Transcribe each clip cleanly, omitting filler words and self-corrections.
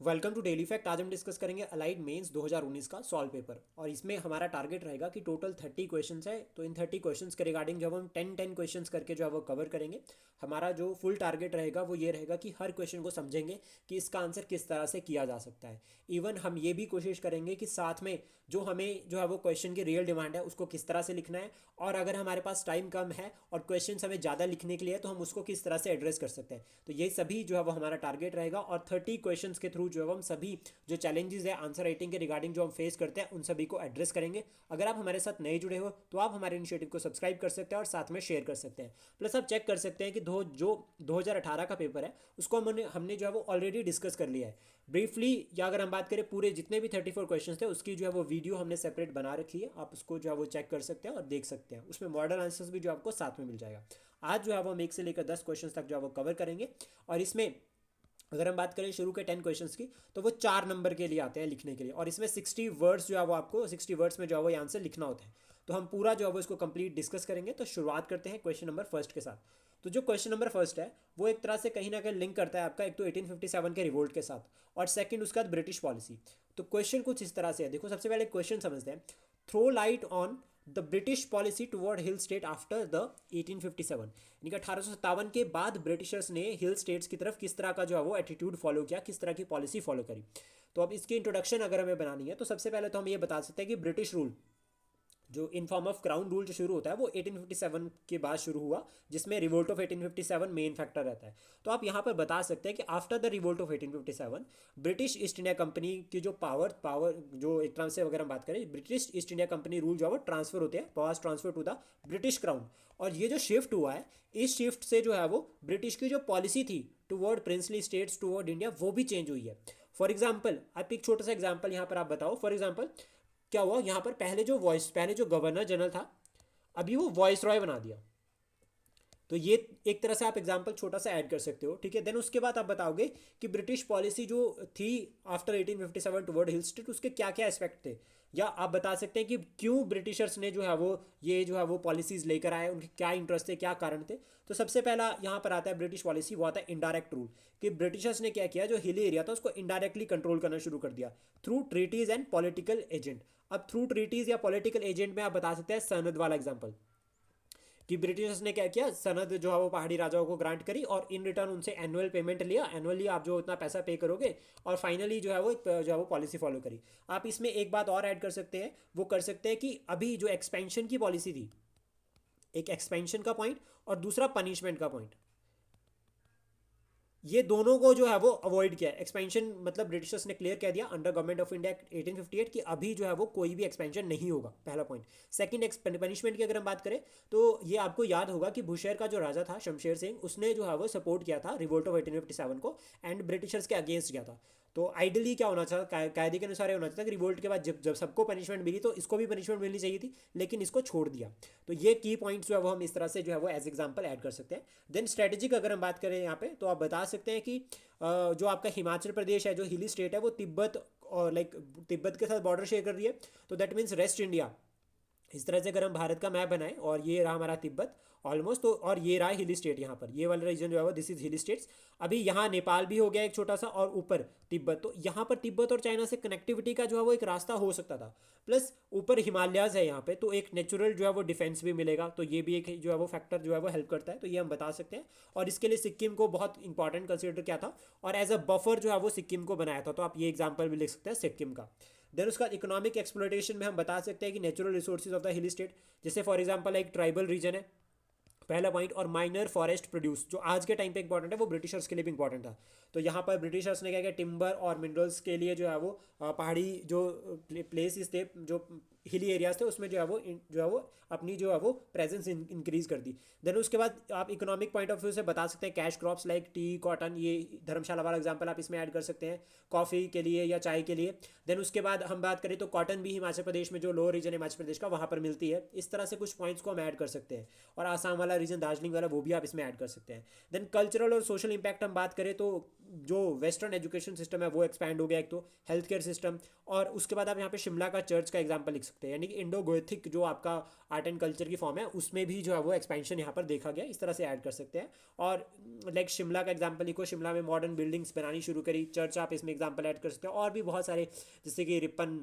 Welcome to daily fact. आज हम discuss करेंगे अलाइड मेंस 2019 का सॉल्व पेपर और इसमें हमारा टारगेट रहेगा कि टोटल 30 क्वेश्चंस है। तो इन 30 क्वेश्चंस के रिगार्डिंग जब हम 10 क्वेश्चंस करके जो है वो कवर करेंगे, हमारा जो फुल टारगेट रहेगा वो ये रहेगा कि हर क्वेश्चन को समझेंगे कि इसका आंसर किस तरह से किया जा सकता है। इवन हम ये भी कोशिश करेंगे कि साथ में जो हमें जो है वो क्वेश्चन की रियल डिमांड है उसको किस तरह से लिखना है, और अगर हमारे पास टाइम कम है और क्वेश्चन हमें ज़्यादा लिखने के लिए तो हम उसको किस तरह से एड्रेस कर सकते हैं। तो ये सभी जो है वो हमारा टारगेट रहेगा और 30 क्वेश्चंस के थ्रू जो है हम सभी जो चैलेंजेस है आंसर राइटिंग के रिगार्डिंग जो हम फेस करते हैं उन सभी को एड्रेस करेंगे। अगर आप हमारे साथ नए जुड़े हो तो आप हमारे इनिशिएटिव को सब्सक्राइब कर सकते हैं और साथ में शेयर कर सकते हैं। प्लस आप चेक कर सकते हैं कि जो 2018 का पेपर है उसको हमने जो है वो ऑलरेडी डिस्कस कर लिया है ब्रीफली। या अगर हम बात करें पूरे जितने भी 34 क्वेश्चन थे उसकी जो है वो वीडियो हमने सेपरेट बना रखी है, आप उसको जो है वो चेक कर सकते हैं और देख सकते हैं। उसमें मॉडल आंसर्स भी जो आपको साथ में मिल जाएगा। आज जो है वो हम 1 से लेकर 10 क्वेश्चन तक जो है वो कवर करेंगे। और इसमें अगर हम बात करें शुरू के 10 क्वेश्चंस की तो वो 4 नंबर के लिए आते हैं लिखने के लिए, और इसमें 60 वर्ड्स जो है वो आपको 60 वर्ड्स में जो है वो आंसर लिखना होता है। तो हम पूरा जो है वो इसको कंप्लीट डिस्कस करेंगे। तो शुरुआत करते हैं क्वेश्चन नंबर फर्स्ट के साथ। तो जो क्वेश्चन नंबर फर्स्ट है वो एक तरह से कहीं ना कहीं लिंक करता है आपका एक तो 1857 के रिवोल्ट के साथ, और सेकंड उसके बाद ब्रिटिश पॉलिसी। तो क्वेश्चन कुछ इस तरह से है, देखो सबसे पहले क्वेश्चन समझते हैं। Throw light on the British policy toward hill state after the 1857, यानी कि 1857 के बाद ब्रिटिशर्स ने हिल स्टेट्स की तरफ किस तरह का जो है वो एटीट्यूड फॉलो किया, किस तरह की पॉलिसी फॉलो करी। तो अब इसकी इंट्रोडक्शन अगर हमें बनानी है तो सबसे पहले तो हम ये बता सकते हैं कि ब्रिटिश रूल जो in form of crown rule जो शुरू होता है वो 1857 के बाद शुरू हुआ, जिसमें रिवोल्ट ऑफ 1857 मेन फैक्टर रहता है। तो आप यहाँ पर बता सकते हैं कि after the revolt of 1857 British East India company की जो पावर जो एक तरह से अगर हम बात करें British East India company rule जो है वो ट्रांसफर होते हैं, powers transfer to the British crown. और ये जो शिफ्ट हुआ है, इस शिफ्ट से जो है वो ब्रिटिश की जो पॉलिसी थी toward princely states toward India वो भी चेंज हुई है। फॉर एग्जाम्पल आप एक छोटा सा एग्जाम्पल यहाँ पर आप बताओ। फॉर एग्जाम्पल क्या हुआ यहाँ पर, पहले जो गवर्नर जनरल था अभी वो वॉइस रॉय बना दिया। तो ये एक तरह से आप एग्जाम्पल छोटा सा ऐड कर सकते हो, ठीक है। देन उसके बाद आप बताओगे कि ब्रिटिश पॉलिसी जो थी आफ्टर 1857 टुवर्ड हिल स्टेट उसके क्या क्या एस्पेक्ट थे, या आप बता सकते हैं कि क्यों ब्रिटिशर्स ने जो है वो ये जो है वो पॉलिसीज लेकर आए, उनके क्या इंटरेस्ट थे, क्या कारण थे। तो सबसे पहला यहाँ पर आता है ब्रिटिश पॉलिसी, वो आता है इनडायरेक्ट रूल। कि ब्रिटिशर्स ने क्या किया, जो हिली एरिया था उसको इनडायरेक्टली कंट्रोल करना शुरू कर दिया through treaties and political agent. अब थ्रू ट्रीटीज या पॉलिटिकल एजेंट में आप बता सकते हैं सनद वाला एग्जाम्पल, कि ब्रिटिशर्स ने क्या किया, सनद जो है वो पहाड़ी राजाओं को ग्रांट करी और इन रिटर्न उनसे एनुअल पेमेंट लिया, एनुअली आप जो इतना पैसा पे करोगे, और फाइनली जो है वो पॉलिसी फॉलो करी। आप इसमें एक बात और ऐड कर सकते हैं, वो कर सकते हैं कि अभी जो एक्सपेंशन की पॉलिसी थी, एक एक्सपेंशन का पॉइंट और दूसरा पनिशमेंट का पॉइंट, ये दोनों को जो है वो अवॉइड किया। एक्सपेंशन मतलब ब्रिटिशर्स ने क्लियर कह दिया अंडर गवर्नमेंट ऑफ इंडिया 1858 कि अभी जो है वो कोई भी एक्सपेंशन नहीं होगा, पहला पॉइंट। सेकंड पनिशमेंट की अगर हम बात करें तो ये आपको याद होगा कि बुशेर का जो राजा था शमशेर सिंह, उसने जो है वो सपोर्ट किया था रिवोल्ट ऑफ 1857 को एंड ब्रिटिशर्स के अगेंस्ट गया था। तो आइडियली क्या होना चाहिए, कायदे के अनुसार होना चाहिए कि रिवोल्ट के बाद जब जब सबको पनिशमेंट मिली तो इसको भी पनिशमेंट मिलनी चाहिए थी, लेकिन इसको छोड़ दिया। तो ये की पॉइंट्स जो है वो हम इस तरह से जो है वो एज एग्जाम्पल ऐड कर सकते हैं। देन स्ट्रेटेजिक अगर हम बात करें यहाँ पे तो आप बता सकते हैं कि जो आपका हिमाचल प्रदेश है जो हिली स्टेट है वो तिब्बत और तिब्बत के साथ बॉर्डर शेयर कर रही है। तो दैट मीन्स वेस्ट इंडिया, इस तरह से अगर हम भारत का मैप बनाएं और ये रहा हमारा तिब्बत ऑलमोस्ट, तो और ये रहा हिली स्टेट, यहाँ पर ये वाला रीजन जो है वो दिस इज हिली स्टेट्स। अभी यहाँ नेपाल भी हो गया एक छोटा सा और ऊपर तिब्बत, तो यहाँ पर तिब्बत और चाइना से कनेक्टिविटी का जो है वो एक रास्ता हो सकता था। प्लस ऊपर हिमालयाज है यहाँ पे, तो एक नेचुरल जो है वो डिफेंस भी मिलेगा, तो ये भी एक जो है वो फैक्टर जो है वो हेल्प करता है। तो ये हम बता सकते हैं। और इसके लिए सिक्किम को बहुत इंपॉर्टेंट कंसिडर किया था और एज अ बफर जो है वो सिक्किम को बनाया था। तो आप ये एग्जाम्पल भी लिख सकते हैं सिक्किम का। देन उसका इकोनॉमिक एक्सप्लोटेशन में हम बता सकते हैं कि natural resources of the hilly state, जैसे फॉर एग्जांपल एक ट्राइबल रीजन है, पहला पॉइंट। और माइनर फॉरेस्ट प्रोड्यूस जो आज के टाइम पे इंपॉर्टेंट है वो ब्रिटिशर्स के लिए भी इंपॉर्टेंट था। तो यहाँ पर ब्रिटिशर्स ने क्या किया, टिम्बर और मिनरल्स के लिए जो है वो पहाड़ी जो प्लेसेस थे, जो हिली एरियाज थे, उसमें जो है वो अपनी जो है वो प्रेजेंस इंक्रीज कर दी। देन उसके बाद आप इकोनॉमिक पॉइंट ऑफ व्यू से बता सकते हैं cash crops like T cotton, ये धर्मशाला वाला एग्जांपल आप इसमें ऐड कर सकते हैं, कॉफ़ी के लिए या चाय के लिए। देन उसके बाद हम बात करें तो कॉटन भी हिमाचल प्रदेश में जो लोअर रीजन है हिमाचल प्रदेश का वहाँ पर मिलती है। इस तरह से कुछ पॉइंट्स को हम ऐड कर सकते हैं। और आसाम वाला रीजन दार्जिलिंग वाला वो भी आप इसमें ऐड कर सकते हैं। देन कल्चरल और सोशल इंपैक्ट हम बात करें तो जो वेस्टर्न एजुकेशन सिस्टम है वो एक्सपैंड हो गया एक तो, हेल्थ केयर सिस्टम। और उसके बाद आप यहाँ पे शिमला का चर्च का एग्जाम्पल लिख सकते हैं, यानी कि इंडो गोथिक जो आपका आर्ट एंड कल्चर की फॉर्म है उसमें भी जो है वो एक्सपेंशन यहाँ पर देखा गया, इस तरह से ऐड कर सकते हैं। और लाइक शिमला का एग्जांपल लिखो, शिमला में मॉडर्न बिल्डिंग्स बनानी शुरू करी, चर्च आप इसमें एग्जांपल ऐड कर सकते हैं, और भी बहुत सारे जैसे कि रिपन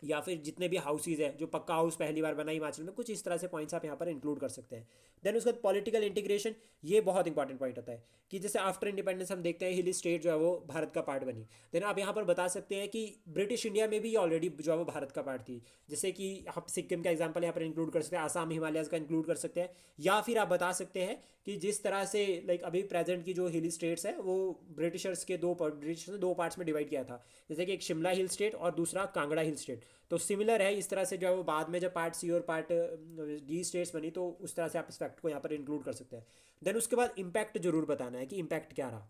या फिर जितने भी हाउसेज है, जो पक्का हाउस पहली बार बना हिमाचल में, कुछ इस तरह से पॉइंट्स आप यहाँ पर इंक्लूड कर सकते हैं। देन उसके बाद पॉलिटिकल इंटीग्रेशन, ये बहुत इंपॉर्टेंट पॉइंट होता है कि जैसे आफ्टर इंडिपेंडेंस हम देखते हैं हिली स्टेट जो है वो भारत का पार्ट बनी। देन आप यहाँ पर बता सकते हैं कि ब्रिटिश इंडिया में भी ऑलरेडी जो है वो भारत का पार्ट थी, जैसे कि आप सिक्किम का एग्जाम्पल यहाँ पर इंक्लूड कर सकते हैं, आसाम हिमालयस का इंक्लूड कर सकते हैं, या फिर आप बता सकते हैं कि जिस तरह से लाइक अभी प्रेजेंट की जो हिली स्टेट्स है वो ब्रिटिशर्स के ब्रिटिशर्स ने दो पार्ट्स में डिवाइड किया था, जैसे कि एक शिमला हिल स्टेट और दूसरा कांगड़ा हिल स्टेट। तो सिमिलर है इस तरह से जो है वो बाद में जब पार्ट सी और पार्ट डी स्टेट्स बनी, तो उस तरह से आप इस फैक्ट को यहाँ पर इंक्लूड कर सकते हैं। देन उसके बाद इम्पैक्ट जरूर बताना है कि इम्पैक्ट क्या रहा।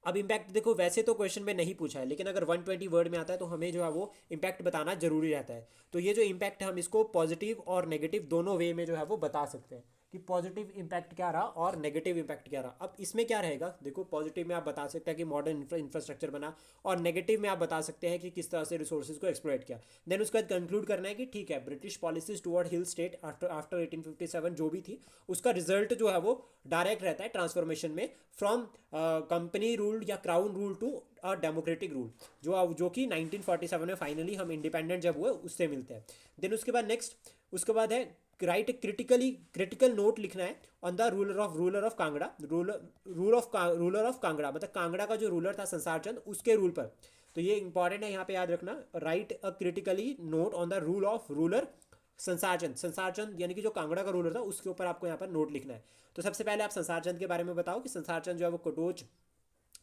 अब इम्पैक्ट देखो वैसे तो क्वेश्चन में नहीं पूछा है, लेकिन अगर 120 वर्ड में आता है तो हमें जो है वो इम्पैक्ट बताना जरूरी रहता है। तो ये जो इम्पैक्ट है हम इसको पॉजिटिव और नेगेटिव दोनों वे में जो है वो बता सकते हैं कि पॉजिटिव इम्पैक्ट क्या रहा और नेगेटिव इम्पैक्ट क्या रहा। अब इसमें क्या रहेगा, देखो पॉजिटिव में आप बता सकते हैं कि मॉडर्न इंफ्रास्ट्रक्चर बना, और नेगेटिव में आप बता सकते हैं कि किस तरह से रिसोर्सेज को एक्सप्लॉइट किया। देन उसके बाद कंक्लूड करना है कि ठीक है, British policies toward hill state after 1857 जो भी थी, उसका रिजल्ट जो है वो डायरेक्ट रहता है ट्रांसफॉर्मेशन में फ्रॉम कंपनी रूल्ड या crown rule to a democratic rule, जो कि 1947 में फाइनली हम इंडिपेंडेंट जब हुए उससे मिलते हैं। देन उसके बाद नेक्स्ट, उसके बाद है राइट क्रिटिकल नोट लिखना है on the ruler of Kangra, ruler of Kangra मतलब कांगड़ा का जो रूलर था संसार चंद, उसके रूल पर। तो ये इंपॉर्टेंट है यहाँ पे याद रखना, right a critically note on the ruler संसार चंद यानी कि जो कांगड़ा का रूलर था उसके ऊपर आपको यहाँ पर नोट लिखना है। तो सबसे पहले आप संसार चंद के बारे में बताओ कि संसार चंद जो है वो कटोच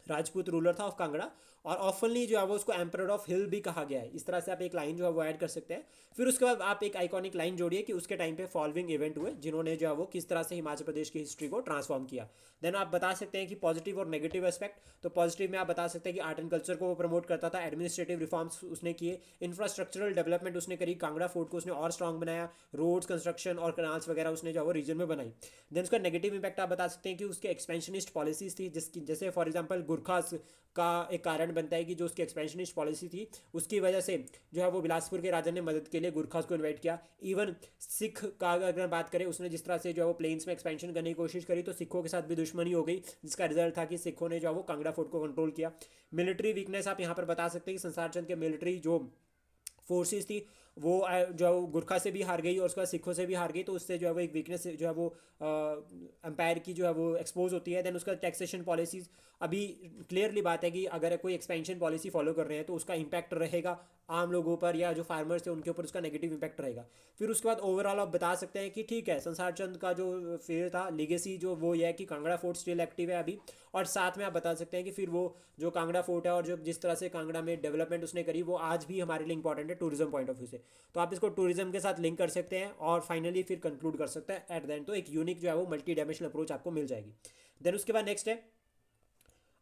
राजपूत रूलर था ऑफ कांगड़ा, और ऑफनली जो है वो उसको एम्परर ऑफ हिल भी कहा गया है। इस तरह से आप एक लाइन जो है वो ऐड कर सकते हैं। फिर उसके बाद आप एक आइकॉनिक लाइन जोड़िए कि उसके टाइम पे फॉलोइंग इवेंट हुए जिन्होंने जो है वो किस तरह से हिमाचल प्रदेश की हिस्ट्री को ट्रांसफॉर्म किया। देन आप बता सकते हैं कि पॉजिटिव और नेगेटिव एस्पेक्ट। तो पॉजिटिव में आप बता सकते हैं कि आर्ट एंड कल्चर को वो प्रमोट करता था, एडमिनिस्ट्रेटिव रिफॉर्म्स उसने किए, इंफ्रास्ट्रक्चरल डेवलपमेंट उसने करी, कांगड़ा फोर्ट को उसने और स्ट्रॉन्ग बनाया, रोड्स कंस्ट्रक्शन और कनाल्स वगैरह उसने जो है वो रीजन में बनाई। देन उसका नेगेटिव इंपैक्ट आप बता सकते हैं कि उसके एक्सपेंशनिस्ट पॉलिसीज थी, जिसकी जैसे फॉर एग्जाम्पल गुरखास का एक कारण बनता है कि जो उसकी एक्सपेंशनिस्ट पॉलिसी थी उसकी वजह से जो है वो बिलासपुर के राजा ने मदद के लिए गुरखास को इन्वाइट किया। इवन सिख का अगर बात करें, उसने जिस तरह से जो है वो प्लेन्स में एक्सपेंशन करने की कोशिश करी तो सिखों के साथ भी दुश्मनी हो गई, जिसका रिजल्ट था कि सिखों ने जो है वो कांगड़ा फोर्ट को कंट्रोल किया। मिलिट्री वीकनेस आप यहाँ पर बता सकते हैं कि संसार चंद के मिलिट्री जो फोर्सेस थी वो जो है वो गुरखा से भी हार गई और उसके बाद सिखों से भी हार गई, तो उससे जो है वो एक वीकनेस जो है वो एम्पायर की जो है वो एक्सपोज होती है। देन उसका टैक्सेशन पॉलिसीज, अभी क्लियरली बात है कि अगर कोई एक्सपेंशन पॉलिसी फॉलो कर रहे हैं तो उसका इंपैक्ट रहेगा आम लोगों पर या जो फार्मर्स थे उनके ऊपर उसका नेगेटिव इंपैक्ट रहेगा। फिर उसके बाद ओवरऑल आप बता सकते हैं कि ठीक है, संसार चंद का जो फेयर था लीगेसी जो वो ये है कि कांगड़ा फोर्ट स्टिल एक्टिव है अभी, और साथ में आप बता सकते हैं कि फिर वो जो कांगड़ा फोर्ट है और जो जिस तरह से कांगड़ा में डेवलपमेंट उसने करी वो आज भी हमारे लिए इंपॉर्टेंट है टूरिज्म पॉइंट ऑफ व्यू से। तो आप इसको टूरिज्म के साथ लिंक कर सकते हैं और फाइनली फिर कंक्लूड कर सकते हैं एट द एंड। तो एक यूनिक जो है वो मल्टी डायमेंशनल अप्रोच आपको मिल जाएगी। देन उसके बाद नेक्स्ट है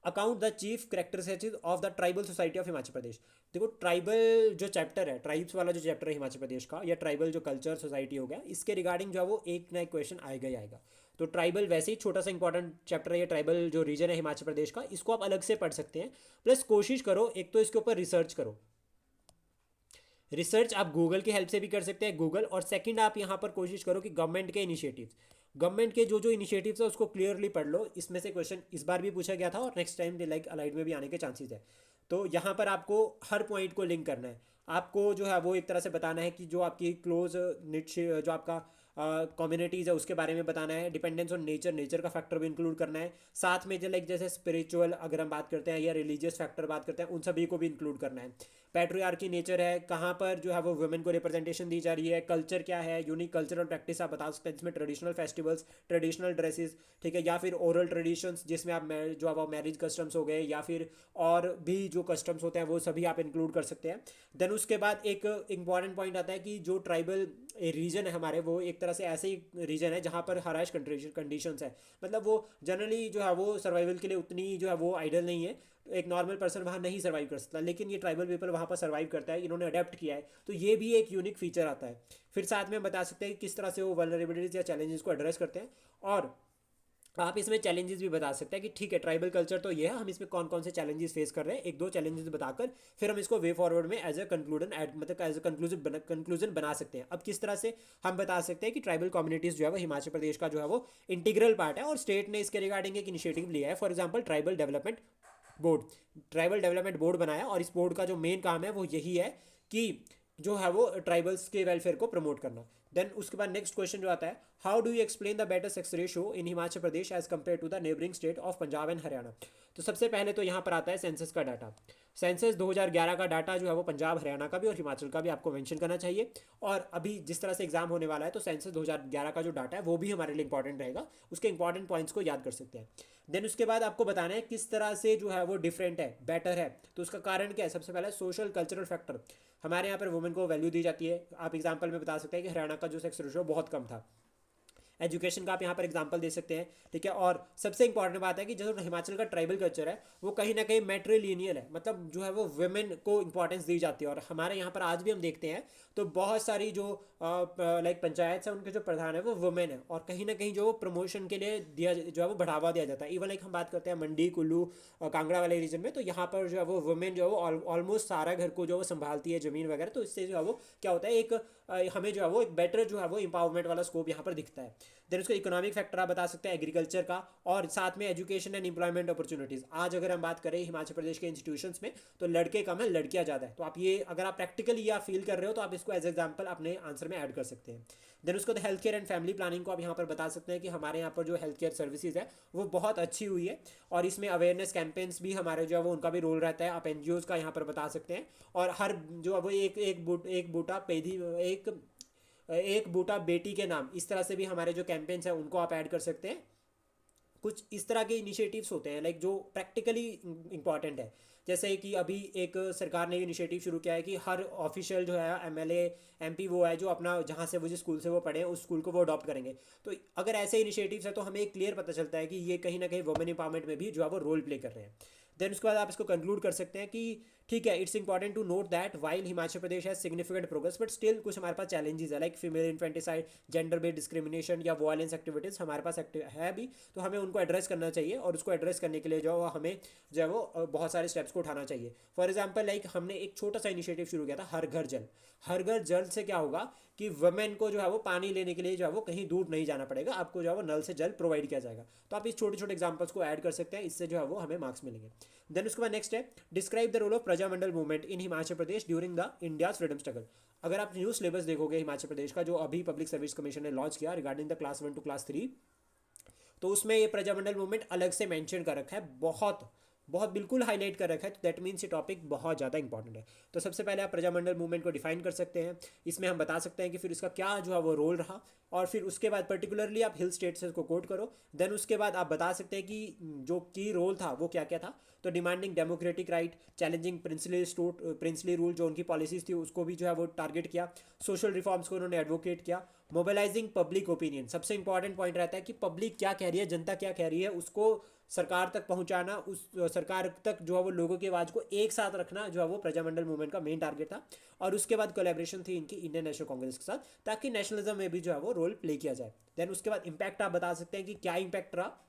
account the chief characteristics of the tribal society of Himachal Pradesh. देखो ट्राइबल जो चैप्टर है, ट्राइब्स वाला जो चैप्टर है हिमाचल प्रदेश का, या ट्राइबल जो कल्चर सोसाइटी हो गया, इसके रिगार्डिंग जो है वो एक ना एक क्वेश्चन आएगा ही आएगा। तो ट्राइबल वैसे ही छोटा सा इंपॉर्टेंट चैप्टर है ये, ट्राइबल जो रीजन है हिमाचल प्रदेश का, इसको आप अलग से पढ़ सकते हैं। प्लस कोशिश करो एक तो इसके ऊपर रिसर्च करो, रिसर्च आप गूगल की हेल्प से भी कर सकते हैं, गूगल। और सेकंड आप यहाँ पर कोशिश करो कि गवर्नमेंट के इनिशिएटिव्स, गवर्नमेंट के जो जो इनिशिएटिव्स है उसको क्लियरली पढ़ लो। इसमें से क्वेश्चन इस बार भी पूछा गया था और नेक्स्ट टाइम लाइक अलाइड में भी आने के चांसेस है। तो यहाँ पर आपको हर पॉइंट को लिंक करना है, आपको जो है वो एक तरह से बताना है कि जो आपकी क्लोज निच जो आपका कम्युनिटीज़ है उसके बारे में बताना है, डिपेंडेंस ऑन नेचर, नेचर का फैक्टर भी इंक्लूड करना है, साथ में जो लाइक जैसे स्पिरिचुअल अगर हम बात करते हैं या रिलीजियस फैक्टर बात करते हैं उन सभी को भी इंक्लूड करना है। पैट्रियार्की नेचर है, कहाँ पर जो है वो वुमेन को रिप्रेजेंटेशन दी जा रही है, कल्चर क्या है, यूनिक कल्चरल प्रैक्टिस आप बता सकते हैं जिसमें ट्रेडिशनल फेस्टिवल्स, ट्रेडिशनल ड्रेसेस, ठीक है, या फिर ओरल ट्रेडिशंस जिसमें आप जो अब मैरिज कस्टम्स हो गए या फिर और भी जो कस्टम्स होते हैं वो सभी आप इंक्लूड कर सकते हैं। देन उसके बाद एक इंपॉर्टेंट पॉइंट आता है कि जो ट्राइबल रीजन है हमारे, वो एक तरह से ऐसे ही रीजन है जहाँ पर हराश कंडीशंस है, मतलब वो जनरली जो है वो सर्वाइवल के लिए उतनी जो है वो आइडल नहीं है, एक नॉर्मल पर्सन वहाँ नहीं सर्वाइव कर सकता, लेकिन ये ट्राइबल पीपल वहाँ पर सर्वाइव करता है, इन्होंने अडेप्ट किया है, तो ये भी एक यूनिक फीचर आता है। फिर साथ में बता सकते हैं कि किस तरह से वो वल्नरेबिलिटीज या चैलेंजेस को एड्रेस करते हैं। और आप इसमें चैलेंजेस भी बता सकते हैं कि ठीक है ट्राइबल कल्चर तो ये है, हम इसमें कौन कौन से चैलेंजेस फेस कर रहे हैं, एक दो चैलेंजेस बताकर फिर हम इसको वे फॉरवर्ड में एज अ कंक्लूजन मतलब एज अ कंक्लूजन बना सकते हैं। अब किस तरह से हम बता सकते हैं कि ट्राइबल कम्युनिटीज़ जो है वो हिमाचल प्रदेश का जो है वो इंटीग्रल पार्ट है और स्टेट ने इसके रिगार्डिंग एक इनिशिएटिव लिया है। For example tribal development board, tribal development board बनाया और इस बोर्ड का जो मेन काम है वो यही है कि जो है वो ट्राइबल्स के वेलफेयर को प्रमोट करना। देन उसके बाद नेक्स्ट क्वेश्चन जो आता है, how do you explain the better sex ratio in Himachal Pradesh as compared to the neighbouring state of Punjab and Haryana. तो सबसे पहले तो यहाँ पर आता है सेंसस का डाटा। सेंसस 2011 का डाटा जो है वो पंजाब हरियाणा का भी और हिमाचल का भी आपको मेंशन करना चाहिए। और अभी जिस तरह से एग्जाम होने वाला है तो सेंसस 2011 का जो डाटा है वो भी हमारे लिए इंपॉर्टेंट रहेगा, उसके इंपॉर्टेंट पॉइंट्स को याद कर सकते हैं। देन उसके बाद आपको बताना है किस तरह से जो है वो डिफरेंट है, बेटर है। तो उसका कारण क्या है, सबसे पहले सोशल कल्चरल फैक्टर, हमारे यहाँ पर वुमेन को वैल्यू दी जाती है। आप एग्जाम्पल में बता सकते हैं कि हरियाणा का जो सेक्स रेशियो बहुत कम था। एजुकेशन का आप यहाँ पर एग्जांपल दे सकते हैं, ठीक है। और सबसे इंपॉर्टेंट बात है कि जो हिमाचल का ट्राइबल कल्चर है वो कहीं ना कहीं मैट्रिलिनियल है, मतलब जो है वो वुमेन को इंपॉर्टेंस दी जाती है। और हमारे यहाँ पर आज भी हम देखते हैं तो बहुत सारी जो लाइक पंचायत है उनके जो प्रधान है वो वुमेन है, और कहीं ना कहीं जो प्रमोशन के लिए दिया जो है वो बढ़ावा दिया जाता है। इवन लाइक हम बात करते हैं मंडी कुल्लू कांगड़ा वाले रीजन में, तो यहाँ पर जो है वो वुमेन जो है वो ऑलमोस्ट सारा घर को जो वो संभालती है, ज़मीन वगैरह। तो इससे जो है वो क्या होता है, एक हमें जो है वो एक बेटर जो है वो इंपावरमेंट वाला स्कोप यहाँ पर दिखता है। देन उसको इकोनॉमिक फैक्टर आप बता सकते हैं एग्रीकल्चर का, और साथ में एजुकेशन एंड एम्प्लॉयमेंट अपॉर्चुनिटीज़। आज अगर हम बात करें हिमाचल प्रदेश के इंस्टीट्यूशंस में तो लड़के कम है लड़कियां ज़्यादा है। तो आप ये अगर आप प्रैक्टिकली या फील कर रहे हो तो आप इसको एज एग्जाम्पल अपने आंसर में ऐड कर सकते हैं। देन उसको health care and family planning को आप यहाँ पर बता सकते हैं कि हमारे यहाँ पर जो हेल्थ केयर सर्विसेज है वो बहुत अच्छी हुई है, और इसमें अवेयरनेस कैंपेन्स भी हमारे जो है वो उनका भी रोल रहता है। आप एनजीओज़ का यहाँ पर बता सकते हैं। और हर जो है वो एक बूटा पेधी एक बूटा बेटी के नाम, इस तरह से भी हमारे जो कैंपेन्स हैं उनको आप ऐड कर सकते हैं। कुछ इस तरह के इनिशिएटिव्स होते हैं लाइक जो प्रैक्टिकली इंपॉर्टेंट है। जैसे कि अभी एक सरकार ने इनिशिएटिव शुरू किया है कि हर ऑफिशियल जो है एमएलए एमपी वो है जो अपना जहाँ से वो जिस स्कूल से वो पढ़े उस स्कूल को वो अडॉप्ट करेंगे। तो अगर ऐसे इनिशिएटिव्स है तो हमें क्लियर पता चलता है कि ये कहीं ना कहीं वुमेन एम्पावरमेंट में भी जो है वो रोल प्ले कर रहे हैं। देन उसके बाद आप इसको कंक्लूड कर सकते हैं कि ठीक है, it's important to note that while Himachal Pradesh has significant progress but still कुछ हमारे पास चैलेंजेस है like female infanticide, gender based discrimination या वायलेंस एक्टिविटीज़ हमारे पास है भी। तो हमें उनको एड्रेस करना चाहिए, और उसको एड्रेस करने के लिए जो हमें जो है वो बहुत सारे स्टेप्स को उठाना चाहिए। फॉर एग्जाम्पल लाइक हमने एक छोटा सा इनिशिएटिव शुरू किया था हर घर जल। हर घर जल से क्या होगा कि वुमेन को जो है वो पानी लेने के लिए जो है वो कहीं दूर नहीं जाना पड़ेगा, आपको जो है वो नल से जल प्रोवाइड किया जाएगा। तो आप इस छोटे छोटे एग्जाम्पल्स को ऐड कर सकते हैं, इससे जो है वो हमें मार्क्स मिलेंगे। देन उसके बाद नेक्स्ट है describe the role of Prajamandal movement in Himachal Pradesh during the India's freedom struggle. अगर आप न्यू सिलेबस देखोगे हिमाचल प्रदेश का जो अभी पब्लिक सर्विस कमीशन ने लॉन्च किया regarding the class 1 to class 3, तो उसमें ये प्रजामंडल मूवमेंट अलग से मेंशन कर रखा है, बहुत बहुत बिल्कुल हाईलाइट कर रखा है। तो दैट मीन्स ये टॉपिक बहुत ज़्यादा इंपॉर्टेंट है। तो सबसे पहले आप प्रजामंडल मूवमेंट को डिफाइन कर सकते हैं, इसमें हम बता सकते हैं कि फिर इसका क्या जो है वो रोल रहा, और फिर उसके बाद पर्टिकुलरली आप हिल स्टेट से इसको कोट करो। देन उसके बाद आप बता सकते हैं कि जो की रोल था वो क्या क्या था। तो demanding democratic right, challenging princely rule, जो उनकी पॉलिसीज थी उसको भी जो है वो टारगेट किया। सोशल रिफॉर्म्स को उन्होंने एडवोकेट किया। मोबिलाइजिंग पब्लिक ओपिनियन, सबसे इंपॉर्टेंट पॉइंट रहता है कि पब्लिक क्या कह रही है, जनता क्या कह रही है, उसको सरकार तक पहुंचाना, उस सरकार तक जो है वो लोगों की आवाज़ को एक साथ रखना जो है वो प्रजामंडल मूवमेंट का मेन टारगेट था। और उसके बाद कोलैबोरेशन थी इनकी इंडियन नेशनल कांग्रेस के साथ, ताकि नेशनलिज्म में भी जो है वो रोल प्ले किया जाए। देन उसके बाद इम्पैक्ट आप बता सकते हैं कि क्या इम्पैक्ट रहा।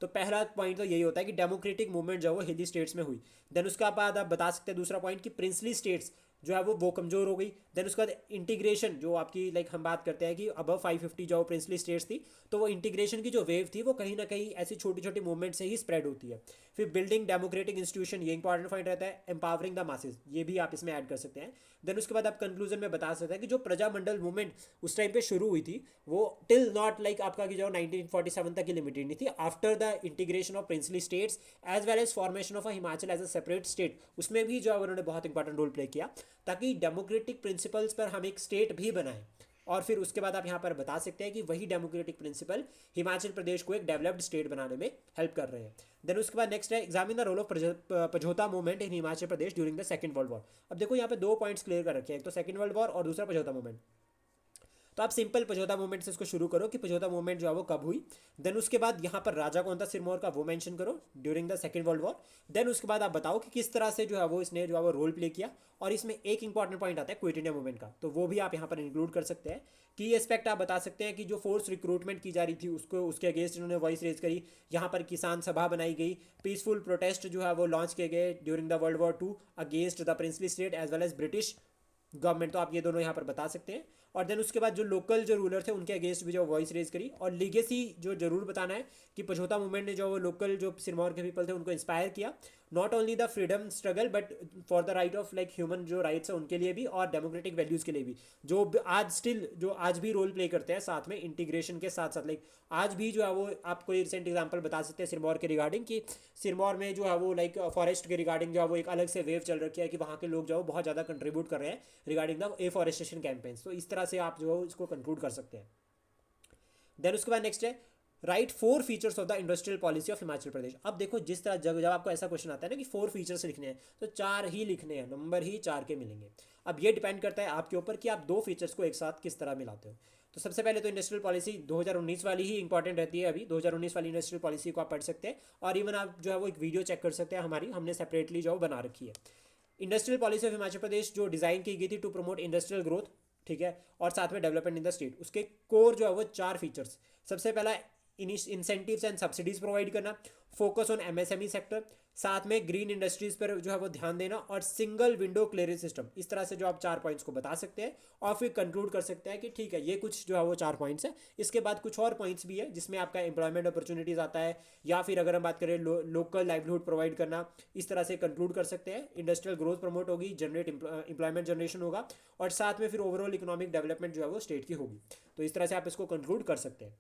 तो पहला पॉइंट तो यही होता है कि डेमोक्रेटिक मूवमेंट जो है वो हिली स्टेट्स में हुई। देन उसके बाद आप बता सकते हैं दूसरा पॉइंट कि प्रिंसली स्टेट्स जो है वो कमज़ोर हो गई। देन उसके बाद इंटीग्रेशन, जो आपकी लाइक हम बात करते हैं कि अबव 550 जो प्रिंसली स्टेट्स थी, तो वो इंटीग्रेशन की जो वेव थी वो कहीं ना कहीं ऐसी छोटी छोटी मूवमेंट से ही स्प्रेड होती है। फिर बिल्डिंग डेमोक्रेटिक इंस्टीट्यूशन, ये इंपॉर्टेंट पॉइंट रहता है। एम्पावरिंग द मासेस, ये भी आप इसमें ऐड कर सकते हैं। देन उसके बाद आप कंक्लूजन में बता सकते हैं कि जो प्रजामंडल मूवमेंट उस टाइम पे शुरू हुई थी वो टिल नॉट लाइक आपका कि जो 1947 तक की लिमिटेड नहीं थी। After the integration of princely states as well as formation of a Himachal as a separate state, उसमें भी जो है उन्होंने बहुत इंपॉर्टेंट रोल प्ले किया, ताकि डेमोक्रेटिक प्रिंसिपल्स पर हम एक स्टेट भी बनाएं। और फिर उसके बाद आप यहाँ पर बता सकते हैं कि वही डेमोक्रेटिक प्रिंसिपल हिमाचल प्रदेश को एक डेवलप्ड स्टेट बनाने में हेल्प कर रहे हैं। देन उसके बाद नेक्स्ट है examine the role of Pajhota movement in Himachal Pradesh during the second world war. अब देखो यहाँ पे दो पॉइंट्स क्लियर कर रखे हैं, एक तो सेकंड वर्ल्ड वॉर और दूसरा पझोता मूवमेंट। तो आप सिंपल पझौता मूवमेंट से इसको शुरू करो कि पझौता मूवमेंट जो है वो कब हुई। देन उसके बाद यहाँ पर राजा कौन था सिरमौर का, वो मेंशन करो during the second world war. Then उसके बाद आप बताओ कि किस तरह से जो है वो इसने जो है वो रोल प्ले किया। और इसमें एक इंपॉर्टेंट पॉइंट आता है क्विट इंडिया मूवमेंट का, तो वो भी आप यहाँ पर इंक्लूड कर सकते हैं कि ये एस्पेक्ट आप बता सकते हैं कि जो फोर्स रिक्रूटमेंट की जा रही थी उसको, उसके अगेंस्ट इन्होंने वॉइस रेज करी। यहाँ पर किसान सभा बनाई गई, पीसफुल प्रोटेस्ट जो है वो लॉन्च किए गए during the world war two against the princely state as well as British government. तो आप ये दोनों यहाँ पर बता सकते हैं। और देन उसके बाद जो लोकल जो रूलर थे उनके अगेंस्ट भी जो वॉइस रेज करी। और लीगेसी जो जरूर बताना है कि पझौता मूवमेंट ने जो वो लोकल जो सिरमौर के पीपल थे उनको इंस्पायर किया, not only the freedom struggle but for the right of like human जो राइट्स है उनके लिए भी, और डेमोक्रेटिक वैल्यूज़ के लिए भी, जो आज स्टिल जो आज भी रोल प्ले करते हैं साथ में इंटीग्रेशन के साथ साथ। लाइक आज भी जो है वो आप कोई रिसेंट एग्जांपल बता सकते हैं सिरमौर के रिगार्डिंग कि सिरमौर में जो है वो लाइक फॉरेस्ट के रिगार्डिंग जो है वो एक अलग से वेव चल रखी है कि वहाँ के लोग जो है बहुत ज़्यादा कंट्रीब्यूट कर रहे हैं रिगार्डिंग द एफॉरेस्टेशन कैंपेन्स। तो इस तरह से आप जो है इसको कंक्लूड कर सकते हैं। देन उसके बाद नेक्स्ट है write 4 features of the industrial policy of Himachal Pradesh. अब देखो जिस तरह जब आपको ऐसा क्वेश्चन आता है ना कि 4 फीचर्स लिखने हैं तो 4 ही लिखने हैं, नंबर ही 4 के मिलेंगे। अब ये डिपेंड करता है आपके ऊपर कि आप 2 फीचर्स को एक साथ किस तरह मिलाते हो। तो सबसे पहले तो इंडस्ट्रियल पॉलिसी 2019 वाली ही इंपॉर्टेंट रहती है। अभी 2019 वाली इंडस्ट्रियल पॉलिसी को आप पढ़ सकते हैं, और इवन आप जो है वो एक वीडियो चेक कर सकते हैं हमारी, हमने सेपरेटली जो बना रखी है। इंडस्ट्रियल पॉलिसी ऑफ हिमाचल प्रदेश जो डिज़ाइन की गई थी टू प्रमोट इंडस्ट्रियल ग्रोथ, ठीक है, और साथ में डेवलपमेंट इन द स्टेट। उसके कोर जो है वो 4 फीचर्स, सबसे पहला इंसेंटिव्स एंड सब्सिडीज प्रोवाइड करना, फोकस ऑन एमएसएमई सेक्टर, साथ में ग्रीन इंडस्ट्रीज पर जो है वो ध्यान देना, और सिंगल विंडो क्लियरेंस सिस्टम। इस तरह से जो आप 4 पॉइंट्स को बता सकते हैं और फिर कंक्लूड कर सकते हैं कि ठीक है ये कुछ जो है वो 4 पॉइंट्स है। इसके बाद कुछ और पॉइंट्स भी है जिसमें आपका एम्प्लॉयमेंट अपॉर्चुनिटीज आता है, या फिर अगर हम बात करें लोकल लाइवलीहुड प्रोवाइड करना, इस तरह से कंक्लूड कर सकते हैं। इंडस्ट्रियल ग्रोथ प्रमोट होगी, जनरेट एम्प्लॉयमेंट जनरेशन होगा, और साथ में फिर ओवरऑल इकोनॉमिक डेवलपमेंट जो है वो स्टेट की होगी। तो इस तरह से आप इसको कंक्लूड कर सकते हैं।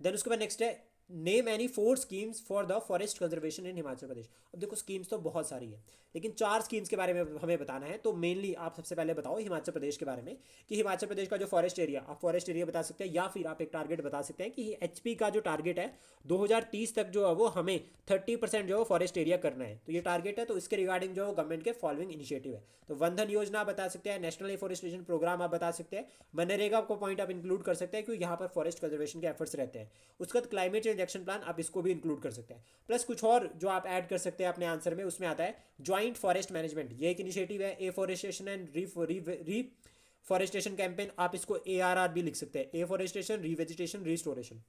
देन उसके बाद नेक्स्ट है name any 4 schemes for the forest conservation in Himachal Pradesh. अब देखो स्कीम्स तो बहुत सारी है, लेकिन 4 स्कीम्स के बारे में हमें बताना है। तो मेनली आप सबसे पहले बताओ हिमाचल प्रदेश के बारे में कि हिमाचल प्रदेश का जो फॉरेस्ट एरिया, आप फॉरेस्ट एरिया बता सकते हैं, या फिर आप एक टारगेट बता सकते हैं कि एचपी का जो टारगेट है 2030 तक जो है वो हमें 30% जो है फॉरेस्ट एरिया करना है। तो ये टारगेट है, तो इसके रिगार्डिंग जो गवर्नमेंट के फॉलोइंग इनिशिएटिव है। तो वन धन योजना बता सकते हैं, नेशनल एफॉरेस्टेशन प्रोग्राम आप बता सकते हैं, मनरेगा को पॉइंट आप इंक्लूड कर सकते हैं क्योंकि यहाँ पर फॉरेस्ट कंजर्वेशन के एफर्ट्स रहते हैं। उसके बाद क्लाइमेट चेंज एक्शन प्लान आप इसको भी इंक्लूड कर सकते हैं। प्लस कुछ और जो आप ऐड कर सकते हैं अपने आंसर में, उसमें आता है ज्वाइंट फॉरेस्ट मैनेजमेंट। ये एक इनिशिएटिव है, एफॉरेस्टेशन एंड रीफॉरेस्टेशन कैंपेन, आप इसको ARR भी लिख सकते हैं, एफॉरेस्टेशन रीवेजिटेशन रिस्टोरेशन।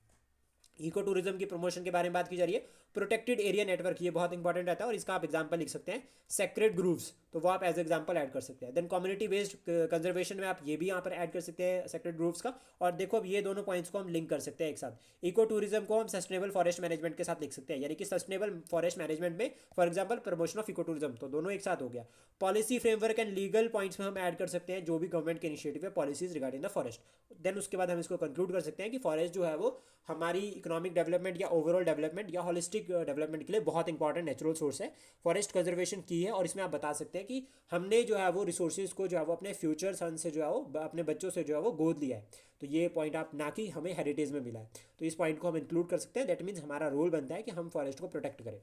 इको टूरिज्म की प्रमोशन के बारे में बात की जा रही है, प्रोटेक्टेड एरिया नेटवर्क, ये बहुत इंपॉर्टेंट रहता है, और इसका आप एग्जांपल लिख सकते हैं सेक्रेड ग्रूव्स, तो वो आप एज एग्जांपल ऐड कर सकते हैं। देन कम्युनिटी बेस्ड कंजर्वेशन में आप ये भी यहाँ पर ऐड कर सकते हैं सेक्रेड ग्रूव्स का। और देखो अब ये दोनों पॉइंट्स को हम लिंक कर सकते हैं एक साथ। इको टूरिज्म को हम सस्टेनेबल फॉरेस्ट मैनेजमेंट के साथ लिख सकते हैं, यानी कि सस्टेनेबल फॉरेस्ट मैनेजमेंट में for example promotion of eco tourism, तो दोनों एक साथ हो गया। Policy framework and legal points में हम ऐड कर सकते हैं जो भी गवर्नमेंट के इनिशिएटिव है policies regarding the forest. Then उसके बाद हम इसको कंक्लूड कर सकते हैं कि फॉरेस्ट जो है वो हमारी इकोनॉमिक डेवलपमेंट या ओवरऑल डेवलपमेंट या होलिस्टिक डेवलपमेंट के लिए बहुत इंपॉर्टेंट नेचुरल सोर्स है। फॉरेस्ट कंजर्वेशन की है, और इसमें आप बता सकते हैं कि हमने जो है वो रिसोर्सेज को जो है वो अपने फ्यूचर सन से जो है वो अपने बच्चों से जो है वो गोद लिया है। तो ये पॉइंट आप ना कि हमें हेरिटेज में मिला है, तो इस पॉइंट को हम इंक्लूड कर सकते हैं। दैट मीन्स हमारा रोल बनता है कि हम फॉरेस्ट को प्रोटेक्ट करें।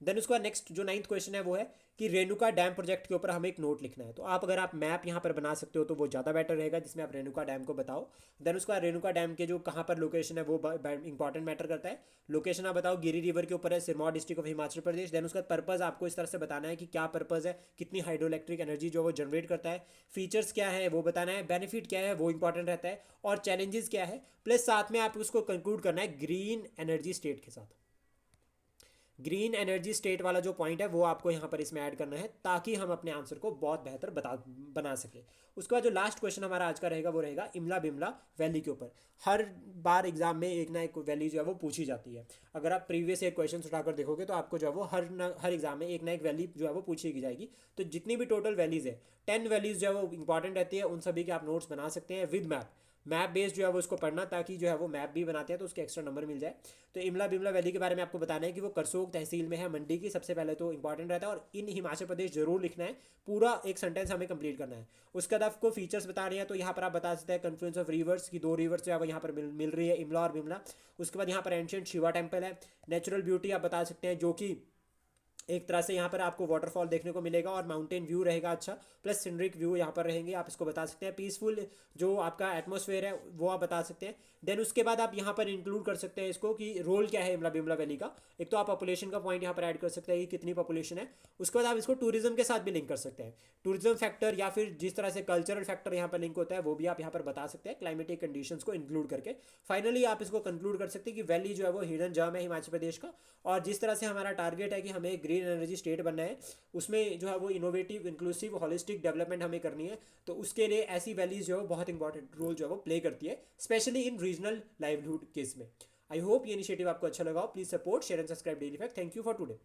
देन उसके बाद नेक्स्ट जो 9th क्वेश्चन है वो है कि रेणुका डैम प्रोजेक्ट के ऊपर हमें एक नोट लिखना है। तो आप अगर आप मैप यहाँ पर बना सकते हो तो वो ज़्यादा बेटर रहेगा, जिसमें आप रेणुका डैम को बताओ। देन उसका रेणुका डैम के जो कहाँ पर लोकेशन है वो इंपॉर्टेंट मैटर करता है। लोकेशन आप बताओ, गिरी रिवर के ऊपर है, Sirmaur district of Himachal Pradesh. Then उसका पर्पज आपको इस तरह से बताना है कि क्या पर्पज है, कितनी हाइड्रो इलेक्ट्रिक एनर्जी जो वो जनरेट करता है, फीचर्स क्या है वो बताना है, बेनिफिट क्या है वो इंपॉर्टेंट रहता है, और चैलेंजेस क्या है। प्लस साथ में आप उसको कंक्लूड करना है ग्रीन एनर्जी स्टेट के साथ। ग्रीन एनर्जी स्टेट वाला जो पॉइंट है वो आपको यहाँ पर इसमें ऐड करना है, ताकि हम अपने आंसर को बहुत बेहतर बना सके। उसके बाद जो लास्ट क्वेश्चन हमारा आज का रहेगा वो रहेगा इमला बिमला वैली के ऊपर। हर बार एग्जाम में एक ना एक वैली जो है वो पूछी जाती है। अगर आप प्रीवियस ईयर क्वेश्चन उठाकर देखोगे तो आपको जो है वो हर एग्जाम में एक ना एक वैली जो है वो पूछी जाएगी। तो जितनी भी टोटल वैलीज है 10 वैलीज जो है वो इंपॉर्टेंट रहती है, उन सभी के आप नोट्स बना सकते हैं विद मैप बेस्ड जो है वो उसको पढ़ना, ताकि जो है वो मैप भी बनाते हैं तो उसके एक्स्ट्रा नंबर मिल जाए। तो इमला बिमला वैली के बारे में आपको बताना है कि वो करसोग तहसील में है, मंडी की, सबसे पहले तो इंपॉर्टेंट रहता है। और इन हिमाचल प्रदेश जरूर लिखना है, पूरा एक सेंटेंस हमें कंप्लीट करना है। उसके बाद आपको फीचर्स बता रहे हैं, तो यहाँ पर आप बता सकते हैं कन्फ्लुएंस ऑफ रिवर्स की 2 रिवर्स जो है वो यहाँ पर मिल रही है, इमला और बिमला। उसके बाद यहाँ पर एंशिएंट शिवा टेम्पल है। नेचुरल ब्यूटी आप बता सकते हैं जो कि एक तरह से यहाँ पर आपको वाटरफॉल देखने को मिलेगा और माउंटेन व्यू रहेगा अच्छा, प्लस सिनरिक व्यू यहाँ पर रहेंगे, आप इसको बता सकते हैं। पीसफुल जो आपका एटमॉस्फेयर है वो आप बता सकते हैं। देन उसके बाद आप यहाँ पर इंक्लूड कर सकते हैं इसको कि रोल क्या है बिमला वैली का। एक तो आप पॉपुलेशन का पॉइंट यहाँ पर ऐड कर सकते हैं कि कितनी पॉपुलेशन है। उसके बाद आप इसको टूरिज्म के साथ भी लिंक कर सकते हैं। टूरिज्म फैक्टर या फिर जिस तरह से कल्चरल फैक्टर यहाँ पर लिंक होता है वो भी आप यहाँ पर बता सकते हैं, क्लाइमेटिक कंडीशंस को इंक्लूड करके। फाइनली आप इसको कंक्लूड कर सकते हैं कि वैली जो है वो हिडन जम है हिमाचल प्रदेश का। और जिस तरह से हमारा टारगेट है कि हमें ग्रीन एनर्जी स्टेट बनना है, उसमें जो है वो इनोवेटिव, इंक्लूसिव, हॉलिस्टिक डेवलपमेंट हमें करनी है। तो उसके लिए ऐसी वैलीज जो है बहुत इंपॉर्टेंट रोल जो है वो प्ले करती है, specially in regional livelihood case में। आई होप ये इनिशिएटिव आपको अच्छा लगा हो। Please support, share and subscribe daily fact. Thank you for today.